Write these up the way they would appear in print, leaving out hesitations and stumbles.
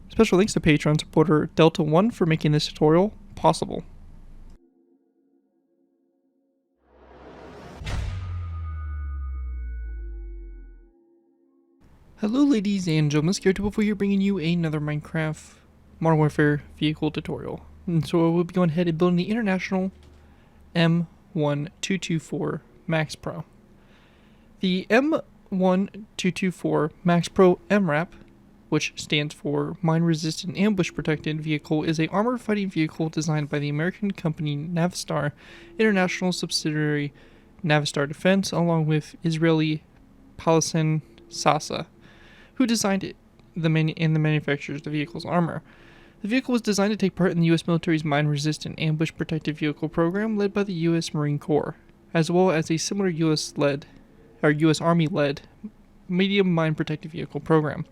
Special thanks to Patreon supporter Delta1 for making this tutorial possible. Hello ladies and gentlemen, ZPro here bringing you another Minecraft Modern Warfare vehicle tutorial. And so we'll be going ahead and building the International M1224 MaxxPro. The M1224 MaxxPro MRAP, which stands for Mine Resistant Ambush Protected Vehicle, is an armored fighting vehicle designed by the American company Navistar International subsidiary Navistar Defense, along with Israeli Palestine Sasa, who designed it and the manufacturers of the vehicle's armor. The vehicle was designed to take part in the U.S. military's mine-resistant ambush protected vehicle program led by the U.S. Marine Corps, as well as a similar U.S. Army-led medium mine protected vehicle program.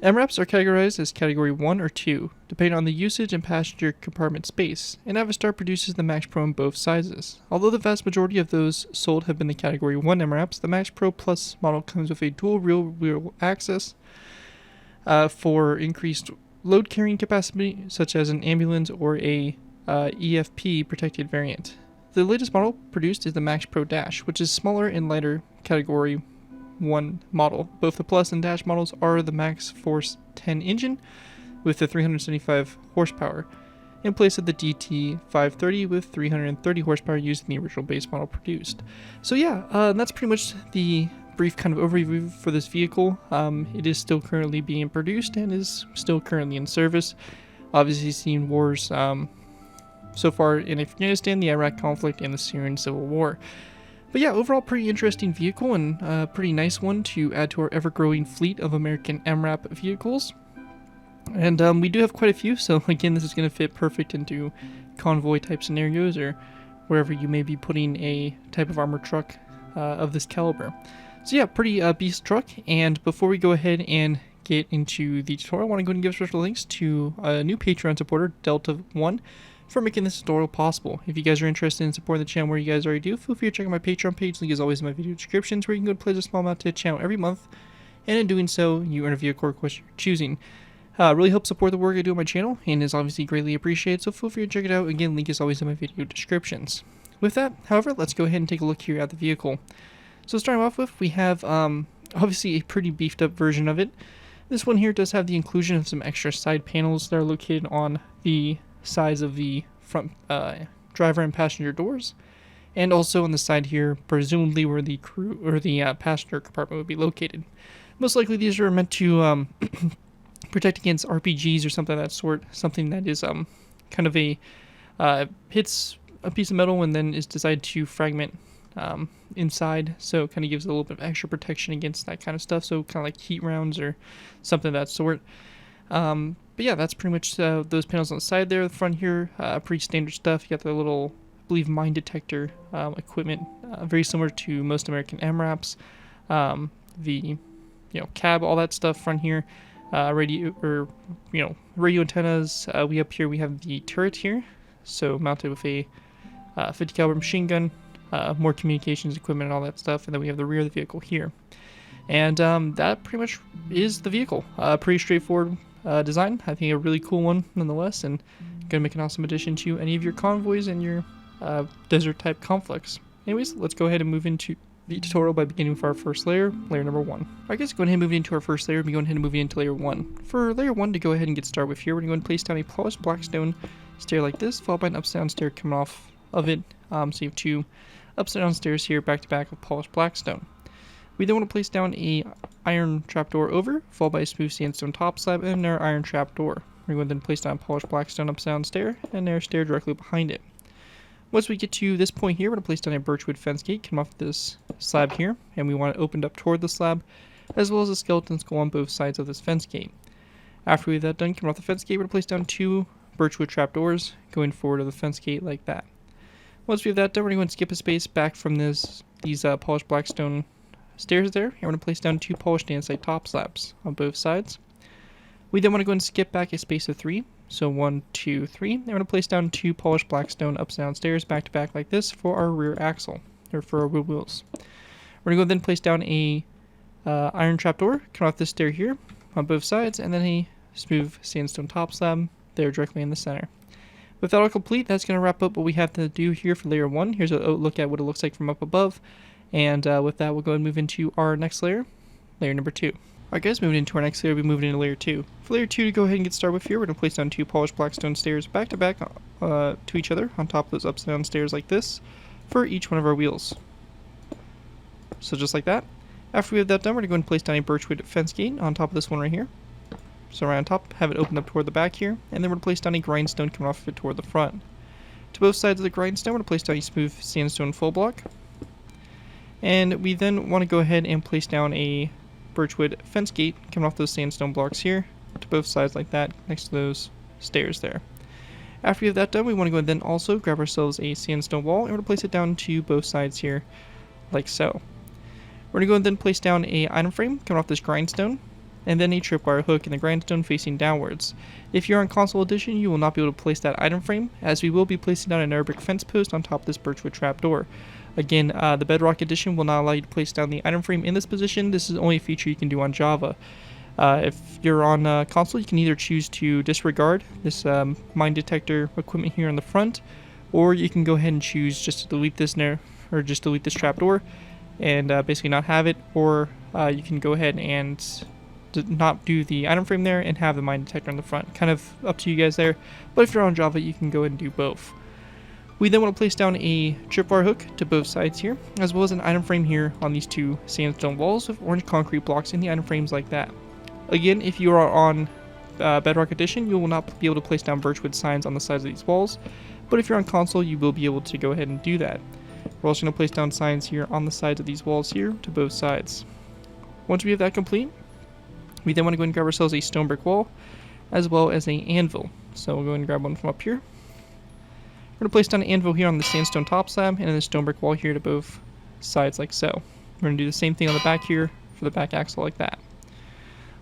MRAPs are categorized as Category 1 or 2, depending on the usage and passenger compartment space, and Navistar produces the MaxxPro in both sizes. Although the vast majority of those sold have been the Category 1 MRAPs, the MaxxPro Plus model comes with a dual rear-wheel access for increased load carrying capacity, such as an ambulance or a EFP protected variant. The latest model produced is the MaxxPro Dash, which is smaller and lighter Category 1 model. Both the Plus and Dash models are the Max Force 10 engine with the 375 horsepower, in place of the DT530 with 330 horsepower used in the original base model produced. So yeah, that's pretty much the brief kind of overview for this vehicle. It is still currently being produced and is still currently in service. Obviously seen wars so far in Afghanistan, the Iraq conflict, and the Syrian civil war. But yeah, overall pretty interesting vehicle and a pretty nice one to add to our ever-growing fleet of American MRAP vehicles. And we do have quite a few, so again, this is going to fit perfect into convoy type scenarios or wherever you may be putting a type of armored truck of this caliber. So yeah, pretty beast truck. And before we go ahead and get into the tutorial, I want to go ahead and give special thanks to a new Patreon supporter, Delta1, for making this tutorial possible. If you guys are interested in supporting the channel where you guys already do, feel free to check out my Patreon page. Link is always in my video descriptions, where you can go to pledge a small amount to the channel every month, and in doing so, you earn a vehicle request you're choosing. Really helps support the work I do on my channel, and is obviously greatly appreciated, so feel free to check it out. Again, link is always in my video descriptions. With that, however, let's go ahead and take a look here at the vehicle. So starting off with, we have obviously a pretty beefed up version of it. This one here does have the inclusion of some extra side panels that are located on the sides of the front driver and passenger doors, and also on the side here, presumably where the crew or the passenger compartment would be located. Most likely these are meant to protect against RPGs or something of that sort, something that is kind of a hits a piece of metal and then is designed to fragment inside, so it kind of gives a little bit of extra protection against that kind of stuff, so kind of like heat rounds or something of that sort. But yeah, that's pretty much those panels on the side there. The front here, pretty standard stuff. You got the little, I believe, mine detector equipment, very similar to most American MRAPs. The cab, all that stuff front here. Radio antennas. We have the turret here, so mounted with a 50 caliber machine gun, more communications equipment and all that stuff. And then we have the rear of the vehicle here. And that pretty much is the vehicle. Pretty straightforward design. I think a really cool one nonetheless, and gonna make an awesome addition to any of your convoys and your desert type conflicts. Anyways, let's go ahead and move into the tutorial by beginning with our first layer, layer number 1. Alright guys, go ahead and move into our first layer. We're going ahead and move into layer 1. For layer 1 to go ahead and get started with here, we're going to place down a polished blackstone stair like this, followed by an upside down stair coming off of it. So you have two upside down stairs here back to back with polished blackstone. We then want to place down a iron trapdoor over, followed by a smooth sandstone top slab and our iron trapdoor. We're going to then place down a polished blackstone upside down stair and our stair directly behind it. Once we get to this point here, we're going to place down a birchwood fence gate coming off this slab here, and we want it opened up toward the slab, as well as the skeletons go on both sides of this fence gate. After we have that done, coming off the fence gate, we're going to place down two birchwood trapdoors going forward of the fence gate like that. Once we have that done, we're going to skip a space back from these polished blackstone stairs there, and we're going to place down two polished andesite top slabs on both sides. We then want to go and skip back a space of 3, so 1, 2, 3, and we're going to place down two polished blackstone upside down stairs back to back like this for our rear axle, or for our wheels. We're going to go then place down a iron trapdoor coming off this stair here on both sides, and then a smooth sandstone top slab there directly in the center. With that all complete, that's going to wrap up what we have to do here for layer 1. Here's a look at what it looks like from up above. And with that, we'll go ahead and move into our next layer number 2. Alright guys, moving into our next layer, we'll be moving into layer 2. For layer 2, to go ahead and get started with here, we're going to place down 2 polished black stone stairs back to back to each other on top of those upside down stairs like this for each one of our wheels. So just like that. After we have that done, we're going to go ahead and place down a birchwood fence gate on top of this one right here. So right on top, have it open up toward the back here, and then we're going to place down a grindstone coming off of it toward the front. To both sides of the grindstone, we're going to place down a smooth sandstone full block. And we then want to go ahead and place down a birchwood fence gate coming off those sandstone blocks here to both sides like that next to those stairs there. After we have that done, we want to go ahead and then also grab ourselves a sandstone wall, and we're going to place it down to both sides here like so. We're going to go and then place down a item frame coming off this grindstone, and then a tripwire hook in the grindstone facing downwards. If you're on console edition, you will not be able to place that item frame, as we will be placing down an Arabic fence post on top of this birchwood trapdoor. Again, the Bedrock edition will not allow you to place down the item frame in this position. This is only a feature you can do on Java. If you're on console, you can either choose to disregard this mine detector equipment here on the front, or you can go ahead and choose just to delete this just delete this trapdoor and basically not have it, or you can go ahead and not do the item frame there and have the mine detector on the front. Kind of up to you guys there, but if you're on Java, you can go ahead and do both. We then want to place down a tripwire hook to both sides here, as well as an item frame here on these 2 sandstone walls with orange concrete blocks in the item frames like that. Again, if you are on Bedrock Edition, you will not be able to place down birchwood signs on the sides of these walls, but if you're on console, you will be able to go ahead and do that. We're also going to place down signs here on the sides of these walls here to both sides. Once we have that complete, we then want to go ahead and grab ourselves a stone brick wall, as well as an anvil. So we'll go ahead and grab one from up here. We're going to place down an anvil here on the sandstone top slab, and then the stone brick wall here to both sides like so. We're going to do the same thing on the back here for the back axle like that.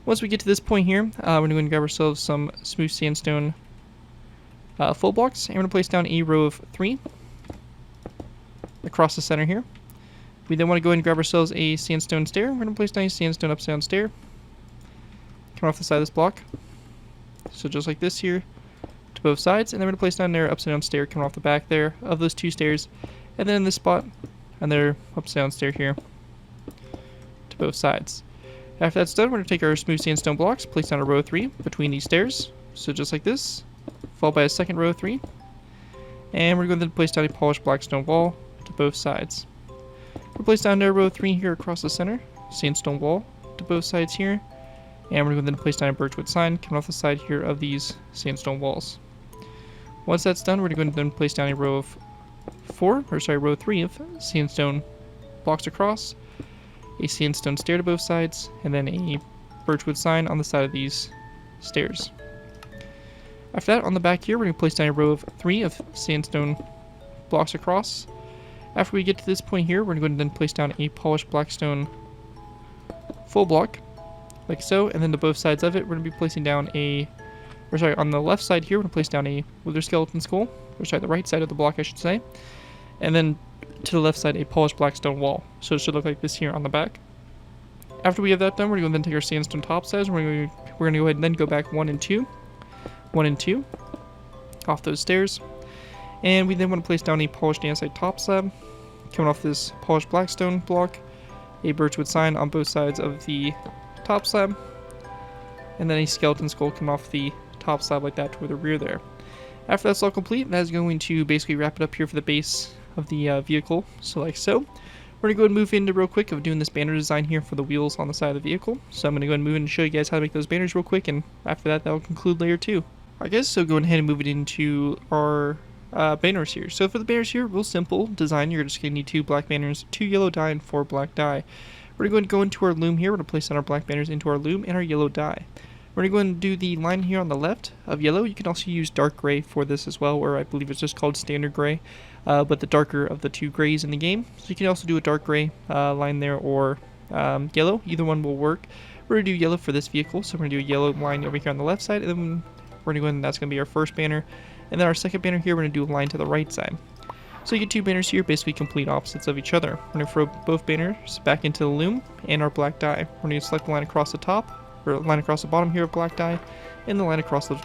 Once we get to this point here, we're going to go and grab ourselves some smooth sandstone full blocks, and we're going to place down a row of 3 across the center here. We then want to go ahead and grab ourselves a sandstone stair. We're going to place down a sandstone upside down stair coming off the side of this block. So just like this here to both sides, and then we're going to place down their upside down stair coming off the back there of those 2 stairs, and then in this spot another upside down stair here to both sides. After that's done, we're going to take our smooth sandstone blocks, place down a row of 3 between these stairs, so just like this, followed by a second row of 3, and we're going to then place down a polished black stone wall to both sides. We'll place down a row of 3 here across the center, sandstone wall to both sides here, and we're going to then place down a birchwood sign coming off the side here of these sandstone walls. Once that's done, we're going to then place down a row of row 3 of sandstone blocks across, a sandstone stair to both sides, and then a birchwood sign on the side of these stairs. After that, on the back here, we're going to place down a row of 3 of sandstone blocks across. After we get to this point here, we're going to then place down a polished blackstone full block, like so, and then to both sides of it, we're going to be placing down on the left side here, we're going to place down a wither skeleton skull, the right side of the block, I should say, and then to the left side, a polished blackstone wall. So it should look like this here on the back. After we have that done, we're going to then take our sandstone top sides, and we're going to go ahead and then go back 1 and 2, off those stairs. And we then want to place down a polished andesite top slab, coming off this polished blackstone block, a birchwood sign on both sides of the top slab, and then a skeleton skull coming off the top slab like that toward the rear there. After that's all complete, that is going to basically wrap it up here for the base of the vehicle, so like so. We're going to go ahead and move into real quick of doing this banner design here for the wheels on the side of the vehicle. So I'm going to go ahead and move in and show you guys how to make those banners real quick, and after that, will conclude layer 2. Alright guys, so going ahead and move it into our banners here. So for the banners here, real simple design. You're just going to need 2 black banners, 2 yellow dye, and 4 black dye. We're going to go into our loom here. We're going to place down our black banners into our loom and our yellow dye. We're going to go and do the line here on the left of yellow. You can also use dark gray for this as well, or I believe it's just called standard gray, but the darker of the 2 grays in the game. So you can also do a dark gray line there, or yellow. Either one will work. We're going to do yellow for this vehicle, so we're going to do a yellow line over here on the left side, and then we're going to go in, and that's going to be our first banner. And then our second banner here, we're going to do a line to the right side. So you get 2 banners here, basically complete opposites of each other. We're going to throw both banners back into the loom and our black dye. We're going to select the line across the top, or line across the bottom here of black dye, and the line across the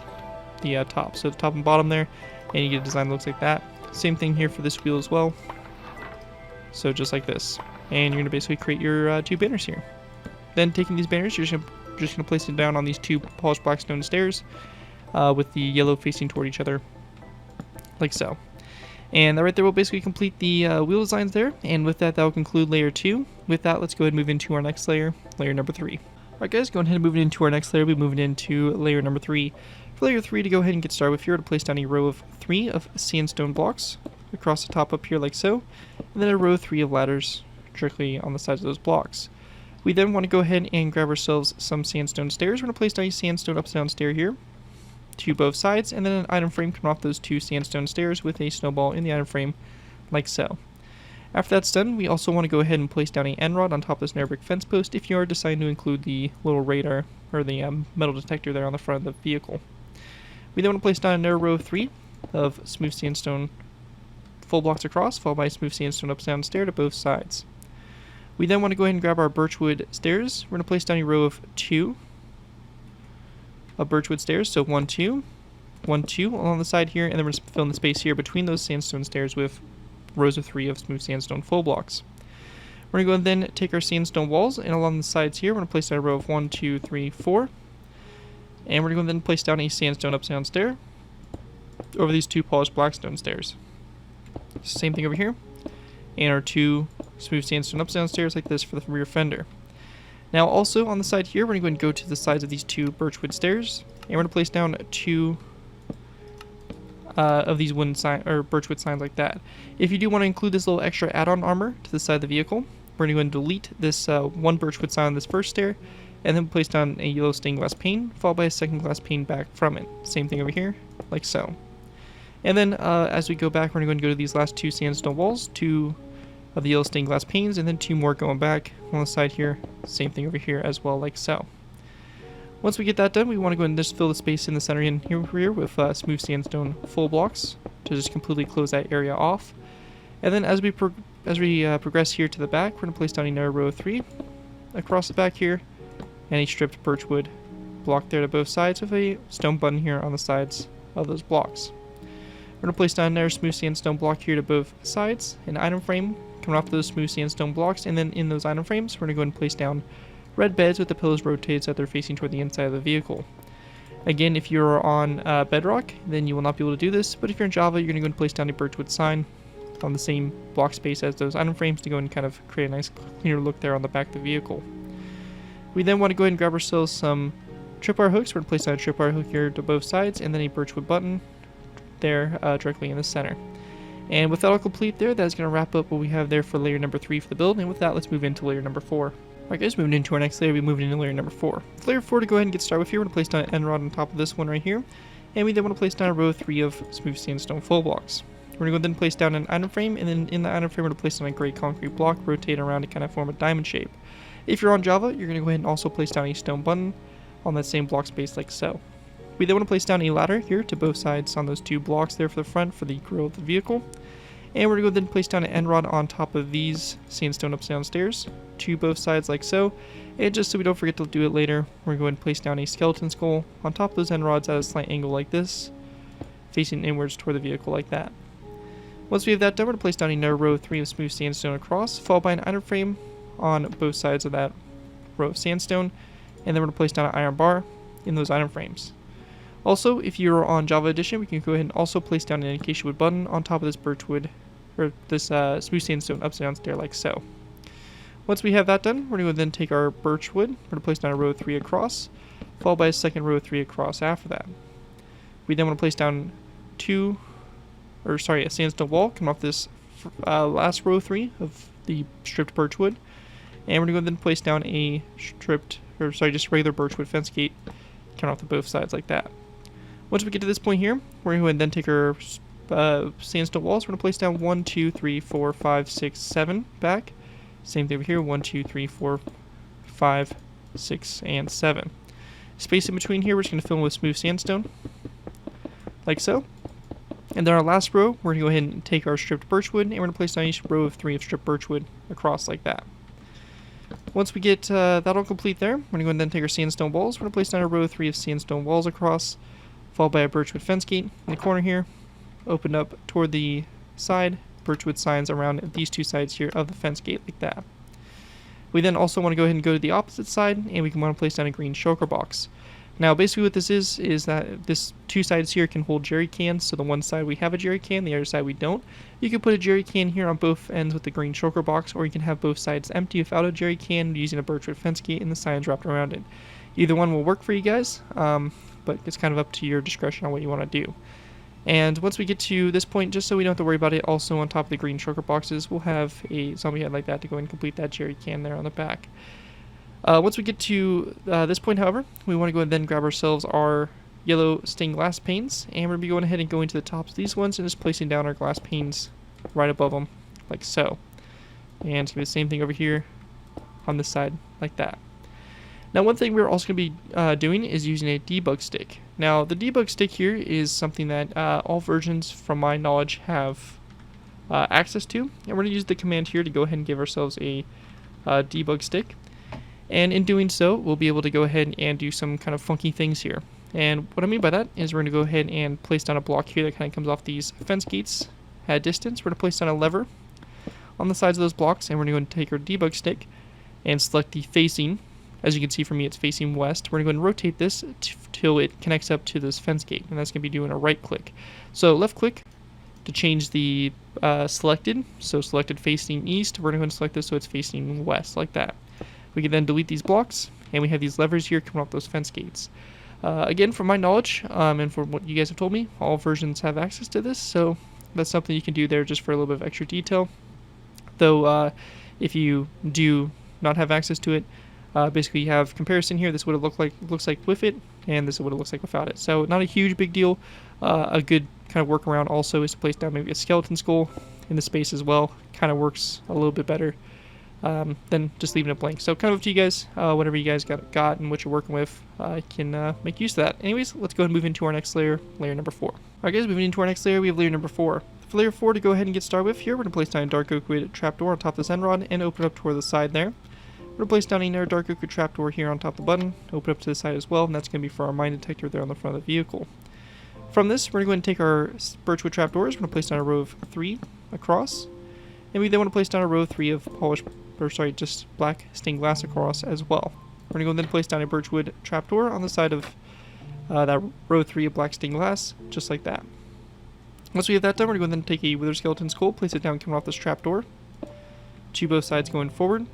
top. So the top and bottom there, and you get a design that looks like that. Same thing here for this wheel as well. So just like this. And you're going to basically create your 2 banners here. Then taking these banners, you're just going to place them down on these 2 polished black stone stairs with the yellow facing toward each other, like so. And that right there will basically complete the wheel designs there. And with that, that will conclude layer 2. With that, let's go ahead and move into our next layer, layer number 3. Alright guys, going ahead and moving into our next layer, we'll be moving into layer number 3. For layer 3, to go ahead and get started with, here to place down a row of 3 of sandstone blocks across the top up here like so, and then a row of 3 of ladders directly on the sides of those blocks. We then want to go ahead and grab ourselves some sandstone stairs. We're going to place down a sandstone upside down stair here to both sides, and then an item frame coming off those 2 sandstone stairs with a snowball in the item frame like so. After that's done, we also want to go ahead and place down a end rod on top of this narrow brick fence post if you are deciding to include the little radar or the metal detector there on the front of the vehicle. We then want to place down another row of 3 of smooth sandstone full blocks across, followed by a smooth sandstone upside down stair to both sides. We then want to go ahead and grab our birchwood stairs. We're going to place down a row of 2 of birchwood stairs, so 1, 2, 1, 2 along the side here, and then we're just filling the space here between those sandstone stairs with rows of 3 of smooth sandstone full blocks. We're going to go and then take our sandstone walls, and along the sides here, we're going to place down a row of 1, 2, 3, 4, and we're going to then place down a sandstone upside down stair over these 2 polished blackstone stairs. Same thing over here, and our 2 smooth sandstone upside down stairs like this for the rear fender. Now also on the side here, we're going to go to the sides of these 2 birchwood stairs, and we're going to place down 2 of these wooden sign or birchwood signs like that. If you do want to include this little extra add-on armor to the side of the vehicle, we're going to go and delete this 1 birchwood sign on this first stair, and then place down a yellow stained glass pane, followed by a second glass pane back from it. Same thing over here, like so. And then as we go back, we're going to go to these last 2 sandstone walls, 2 of the yellow stained glass panes, and then 2 more going back on the side here. Same thing over here as well, like so. Once we get that done, we want to go and just fill the space in the center in here with smooth sandstone full blocks to just completely close that area off. And then as we progress here to the back, we're going to place down another row of 3 across the back here, and a stripped birchwood block there to both sides with a stone button here on the sides of those blocks. We're going to place down another smooth sandstone block here to both sides, an item frame coming off those smooth sandstone blocks, and then in those item frames, we're going to go ahead and place down red beds with the pillows rotated so that they're facing toward the inside of the vehicle. Again, if you're on Bedrock, then you will not be able to do this, but if you're in Java, you're going to go and place down a birchwood sign on the same block space as those item frames to go and kind of create a nice cleaner look there on the back of the vehicle. We then want to go ahead and grab ourselves some tripwire hooks. We're going to place down a tripwire hook here to both sides, and then a birchwood button there directly in the center. And with that all complete there, that's going to wrap up what we have there for layer number 3 for the build, and with that, let's move into layer number 4. Alright guys, moving into our next layer, we'll be moving into layer number 4. For layer 4, to go ahead and get started with here, we're going to place down an end rod on top of this one right here, and we then want to place down a row of 3 of smooth sandstone full blocks. We're going to go then place down an item frame, and then in the item frame, we're going to place down a gray concrete block, rotate around to kind of form a diamond shape. If you're on Java, you're going to go ahead and also place down a stone button on that same block space like so. We then want to place down a ladder here to both sides on those 2 blocks there for the front for the grille of the vehicle. And we're going to go then place down an end rod on top of these sandstone upside down stairs to both sides like so. And just so we don't forget to do it later, we're going to place down a skeleton skull on top of those end rods at a slight angle like this, facing inwards toward the vehicle like that. Once we have that done, we're going to place down another row of 3 of smooth sandstone across, followed by an item frame on both sides of that row of sandstone, and then we're going to place down an iron bar in those item frames. Also, if you're on Java Edition, we can go ahead and also place down an acacia wood button on top of this birchwood, or this smooth sandstone upside down stair like so. Once we have that done, we're going to then take our birchwood, we're going to place down a row of 3 across, followed by a second row of 3 across after that. We then want to place down a sandstone wall coming off this last row of 3 of the stripped birchwood, and we're going to then place down a just regular birchwood fence gate coming off to both sides like that. Once we get to this point here, we're going to then take our sandstone walls. We're going to place down 1, 2, 3, 4, 5, 6, 7 back. Same thing over here, 1, 2, 3, 4, 5, 6, and 7. Space in between here, we're just going to fill in with smooth sandstone, like so. And then our last row, we're going to go ahead and take our stripped birchwood, and we're going to place down each row of 3 of stripped birchwood across like that. Once we get that all complete there, we're going to go ahead and then take our sandstone walls. We're going to place down a row of 3 of sandstone walls across, followed by a birchwood fence gate in the corner here, opened up toward the side, birchwood signs around these two sides here of the fence gate like that. We then also want to go ahead and go to the opposite side, and we can want to place down a green shulker box. Now basically what this is that this two sides here can hold jerry cans, so the one side we have a jerry can, the other side we don't. You can put a jerry can here on both ends with the green shulker box, or you can have both sides empty without a jerry can using a birchwood fence gate and the signs wrapped around it. Either one will work for you guys, but it's kind of up to your discretion on what you want to do. And once we get to this point, just so we don't have to worry about it, also on top of the green shulker boxes, we'll have a zombie head like that to go and complete that jerry can there on the back. Once we get to this point, however, we want to go and then grab ourselves our yellow stained glass panes, and we're going to be going ahead and going to the tops of these ones and just placing down our glass panes right above them, like so. And it's going to be the same thing over here on this side, like that. Now, one thing we're also going to be doing is using a debug stick. Now, the debug stick here is something that all versions, from my knowledge, have access to, and we're going to use the command here to go ahead and give ourselves a debug stick. And in doing so, we'll be able to go ahead and do some kind of funky things here. And what I mean by that is we're going to go ahead and place down a block here that kind of comes off these fence gates at a distance. We're going to place down a lever on the sides of those blocks, and we're going to take our debug stick and select the facing. As you can see from me, it's facing west. We're going to go and rotate this till it connects up to this fence gate, and that's going to be doing a right click. So left click to change the selected, so selected facing east. We're going to go and select this so it's facing west, like that. We can then delete these blocks, and we have these levers here coming off those fence gates. Again, from my knowledge, and from what you guys have told me, all versions have access to this, so that's something you can do there just for a little bit of extra detail. Though, if you do not have access to it, basically you have comparison here. This is what it looks like with it, and this is what it looks like without it. So not a huge big deal. A good kind of workaround also is to place down maybe a skeleton skull in the space as well. Kind of works a little bit better than just leaving it blank. So kind of up to you guys, whatever you guys got and what you're working with, can make use of that. Anyways, let's go ahead and move into our next layer, layer number 4. Alright guys, moving into our next layer, we have layer number 4. For layer 4, to go ahead and get started with here, we're going to place down a dark oak wood trapdoor on top of this end rod and open up toward the side there. We're going to place down another dark oak wood trapdoor here on top of the button, open up to the side as well, and that's going to be for our mine detector there on the front of the vehicle. From this, we're going to take our birchwood trapdoors, we're going to place down a row of 3 across, and we then want to place down a row of 3 of just black stained glass across as well. We're going to go and then place down a birchwood trapdoor on the side of that row 3 of black stained glass, just like that. Once we have that done, we're going to go and then take a wither skeleton skull, place it down coming off this trapdoor to both sides going forward.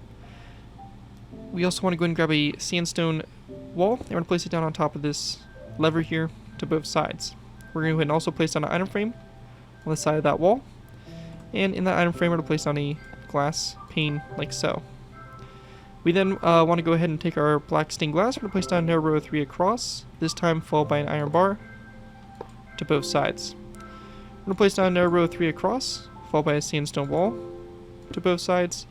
We also want to go ahead and grab a sandstone wall, and we're going to place it down on top of this lever here to both sides. We're going to go ahead and also place down an item frame on the side of that wall, and in that item frame we're going to place down a glass pane like so. We then want to go ahead and take our black stained glass, we're going to place down another row of 3 across, this time followed by an iron bar to both sides. We're going to place down another row of 3 across, followed by a sandstone wall to both sides.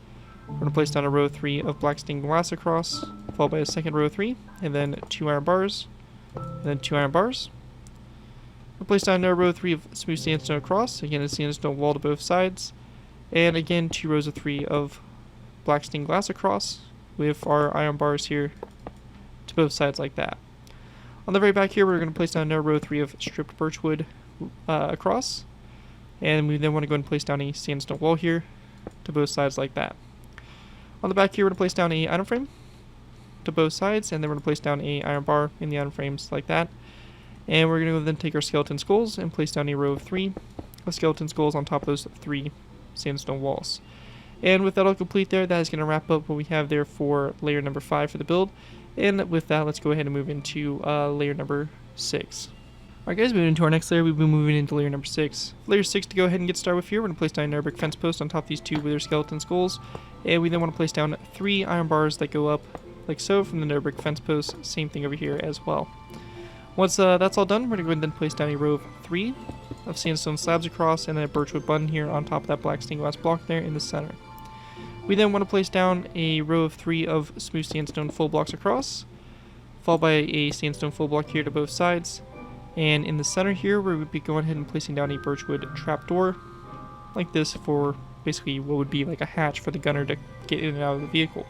We're going to place down a row of 3 of black stained glass across, followed by a second row of 3, and then 2 iron bars, and then 2 iron bars. We'll place down another row of 3 of smooth sandstone across, again a sandstone wall to both sides, and again 2 rows of 3 of black stained glass across, with our iron bars here to both sides like that. On the very back here, we're going to place down another row of 3 of stripped birchwood across, and we then want to go and place down a sandstone wall here to both sides like that. On the back here, we're going to place down a item frame to both sides, and then we're going to place down a iron bar in the item frames like that. And we're going to then take our skeleton skulls and place down a row of 3 of skeleton skulls on top of those 3 sandstone walls. And with that all complete there, that is going to wrap up what we have there for layer number 5 for the build. And with that, let's go ahead and move into layer number 6. Alright guys, moving into our next layer, we'll be moving into layer number 6. Layer 6, to go ahead and get started with here, we're going to place down a brick fence post on top of these 2 wither skeleton skulls. And we then want to place down 3 iron bars that go up like so from the nether brick fence post. Same thing over here as well. Once that's all done, we're going to go ahead and then place down a row of 3 of sandstone slabs across, and then a birchwood button here on top of that black stained glass block there in the center. We then want to place down a row of 3 of smooth sandstone full blocks across, followed by a sandstone full block here to both sides. And in the center here, we would be going ahead and placing down a birchwood trapdoor like this for basically what would be like a hatch for the gunner to get in and out of the vehicle.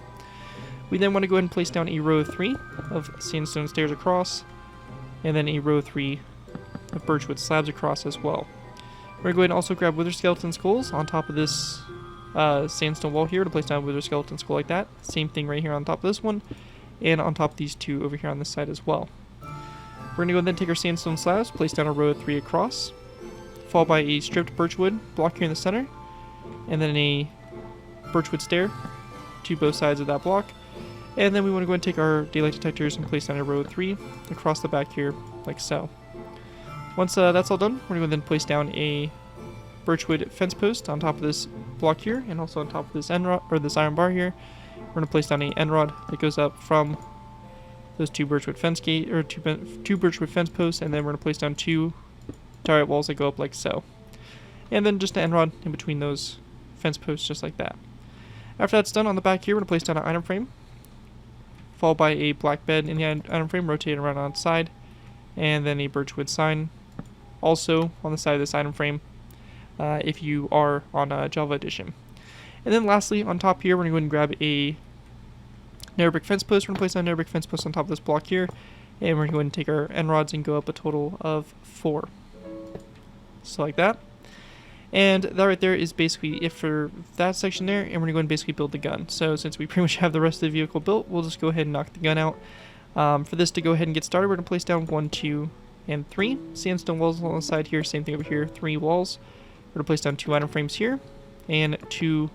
We then want to go ahead and place down a row of 3 of sandstone stairs across, and then a row of 3 of birchwood slabs across as well. We're going to go ahead and also grab wither skeleton skulls on top of this sandstone wall here to place down a wither skeleton skull like that. Same thing right here on top of this one, and on top of these 2 over here on this side as well. We're going to go and then take our sandstone slabs, place down a row of 3 across, followed by a stripped birchwood block here in the center, and then a birchwood stair to both sides of that block. And then we want to go and take our daylight detectors and place down a row of 3 across the back here, like so. Once that's all done, we're going to then place down a birchwood fence post on top of this block here, and also on top of this end rod, or this iron bar here. We're going to place down a end rod that goes up from those 2 birchwood fence gate, or two birchwood fence posts, and then we're going to place down 2 turret walls that go up like so. And then just an end rod in between those fence posts, just like that. After that's done, on the back here, we're going to place down an item frame, followed by a black bed in the item frame, rotated around on its side, and then a birchwood sign also on the side of this item frame if you are on Java Edition. And then lastly, on top here, we're going to go ahead and grab a nether brick fence post. We're going to place down a nether brick fence post on top of this block here, and we're going to go ahead and take our end rods and go up a total of 4. So like that. And that right there is basically it for that section there, and we're going to go and basically build the gun. So since we pretty much have the rest of the vehicle built, we'll just go ahead and knock the gun out. For this to go ahead and get started, we're going to place down 1, 2, and 3 sandstone walls along the side here. Same thing over here, 3 walls. We're going to place down 2 item frames here, and 2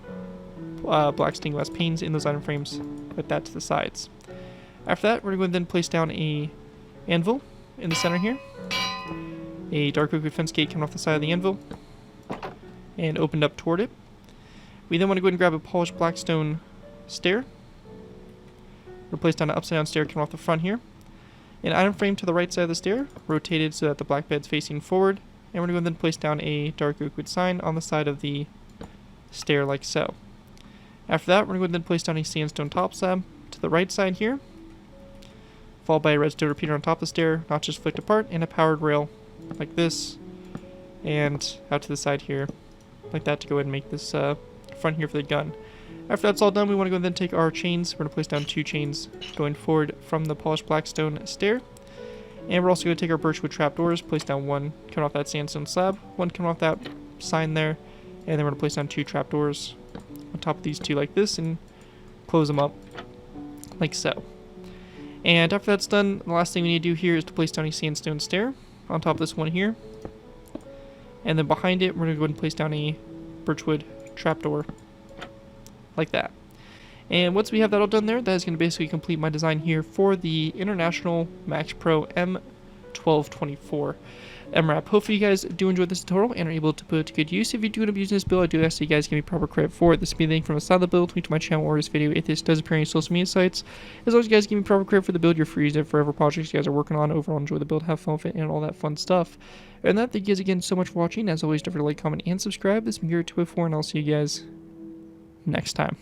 black stained glass panes in those item frames with that to the sides. After that, we're going to then place down a anvil in the center here, a dark oak fence gate coming off the side of the anvil, and opened up toward it. We then want to go ahead and grab a polished black stone stair. We'll place down an upside down stair coming off the front here. An item frame to the right side of the stair, rotated so that the black bed's facing forward. And we're going to then place down a dark oak wood sign on the side of the stair like so. After that, we're going to then place down a sandstone top slab to the right side here, followed by a redstone repeater on top of the stair, notches flicked apart, and a powered rail like this, and out to the side here like that to go ahead and make this front here for the gun. After that's all done, we want to go and then take our chains. We're going to place down 2 chains going forward from the polished blackstone stair. And we're also going to take our birchwood trapdoors, place down 1 coming off that sandstone slab, 1 coming off that sign there, and then we're going to place down 2 trapdoors on top of these 2 like this and close them up like so. And after that's done, the last thing we need to do here is to place down a sandstone stair on top of this one here. And then behind it, we're going to go ahead and place down a birchwood trapdoor like that. And once we have that all done there, that is going to basically complete my design here for the International MaxxPro M1224 MRAP. Hopefully you guys do enjoy this tutorial and are able to put it to good use. If you do end up using this build, I do ask that you guys give me proper credit for it. This will be the link from the side of the build, link to my channel or this video if this does appear on your social media sites. As long as you guys give me proper credit for the build, you're free to use it for whatever projects you guys are working on. Overall, enjoy the build, have fun with it, and all that fun stuff. And that, thank you guys again so much for watching. As always, don't forget to like, comment, and subscribe. This has been Garrett204, and I'll see you guys next time.